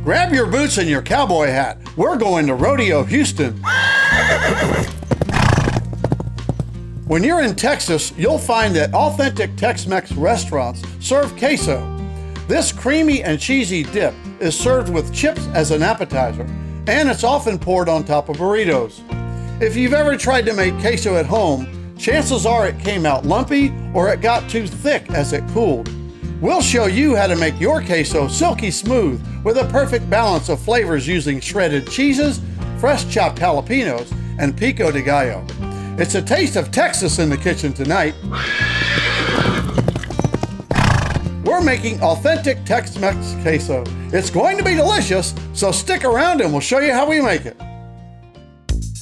Grab your boots and your cowboy hat. We're going to Rodeo Houston. When you're in Texas, you'll find that authentic Tex Mex restaurants serve queso. This creamy and cheesy dip is served with chips as an appetizer, and it's often poured on top of burritos. If you've ever tried to make queso at home, chances are it came out lumpy or it got too thick as it cooled. We'll show you how to make your queso silky smooth with a perfect balance of flavors using shredded cheeses, fresh chopped jalapenos, and pico de gallo. It's a taste of Texas in the kitchen tonight. We're making authentic Tex-Mex queso. It's going to be delicious, so stick around and we'll show you how we make it.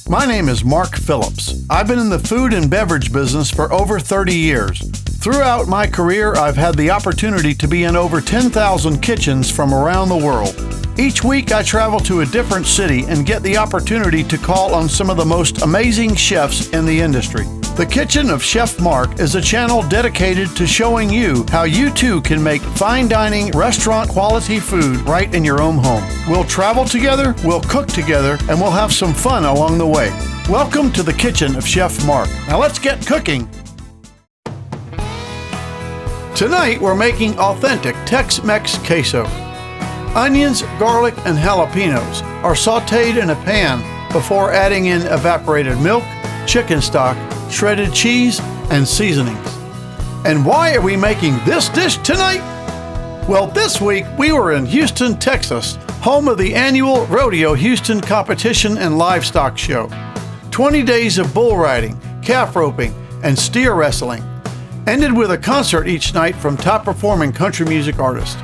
My name is Mark Phillips. I've been in the food and beverage business for over 30 years. Throughout my career, I've had the opportunity to be in over 10,000 kitchens from around the world. Each week, I travel to a different city and get the opportunity to call on some of the most amazing chefs in the industry. The Kitchen of Chef Mark is a channel dedicated to showing you how you too can make fine dining, restaurant quality food right in your own home. We'll travel together, we'll cook together, and we'll have some fun along the way. Welcome to the Kitchen of Chef Mark. Now let's get cooking. Tonight we're making authentic Tex-Mex queso. Onions, garlic, and jalapenos are sauteed in a pan before adding in evaporated milk, chicken stock, shredded cheese, and seasonings. And why are we making this dish tonight? Well, this week we were in Houston, Texas, home of the annual Rodeo Houston Competition and Livestock Show. 20 days of bull riding, calf roping, and steer wrestling. Ended with a concert each night from top-performing country music artists.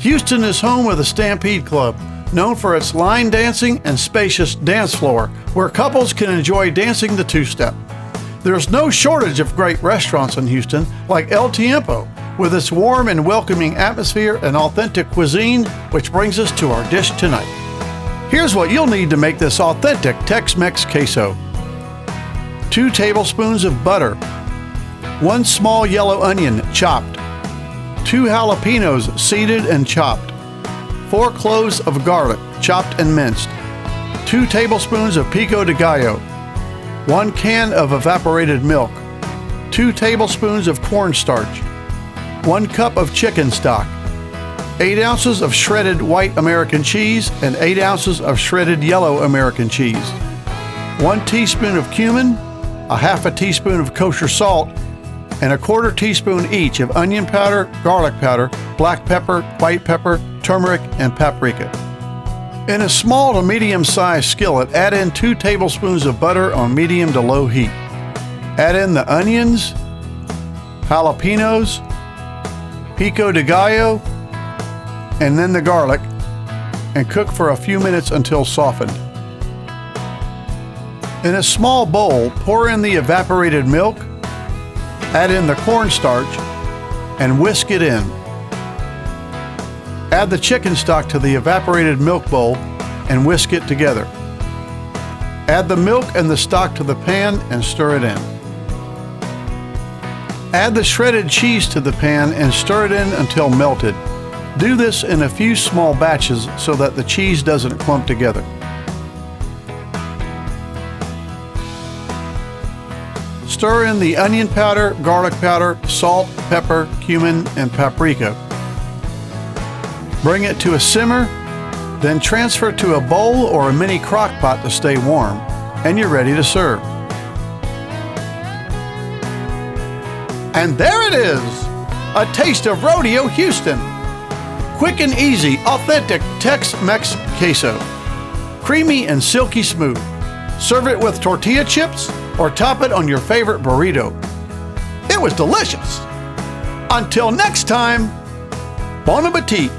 Houston is home of the Stampede Club, known for its line dancing and spacious dance floor, where couples can enjoy dancing the two-step. There's no shortage of great restaurants in Houston, like El Tiempo, with its warm and welcoming atmosphere and authentic cuisine, which brings us to our dish tonight. Here's what you'll need to make this authentic Tex-Mex queso. 2 tablespoons of butter, 1 small yellow onion chopped, 2 jalapenos seeded and chopped, 4 cloves of garlic chopped and minced, 2 tablespoons of pico de gallo, 1 can of evaporated milk, 2 tablespoons of cornstarch, 1 cup of chicken stock, 8 ounces of shredded white American cheese and 8 ounces of shredded yellow American cheese, 1 teaspoon of cumin, a half a teaspoon of kosher salt, and a 1/4 teaspoon each of onion powder, garlic powder, black pepper, white pepper, turmeric, and paprika. In a small to medium-sized skillet, add in 2 tablespoons of butter on medium to low heat. Add in the onions, jalapenos, pico de gallo, and then the garlic, and cook for a few minutes until softened. In a small bowl, pour in the evaporated milk, add in the cornstarch, and whisk it in. Add the chicken stock to the evaporated milk bowl and whisk it together. Add the milk and the stock to the pan and stir it in. Add the shredded cheese to the pan and stir it in until melted. Do this in a few small batches so that the cheese doesn't clump together. Stir in the onion powder, garlic powder, salt, pepper, cumin, and paprika. Bring it to a simmer, then transfer to a bowl or a mini crock pot to stay warm, and you're ready to serve. And there it is, a taste of Rodeo Houston. Quick and easy, authentic Tex-Mex queso. Creamy and silky smooth. Serve it with tortilla chips or top it on your favorite burrito. It was delicious. Until next time, bon appetit.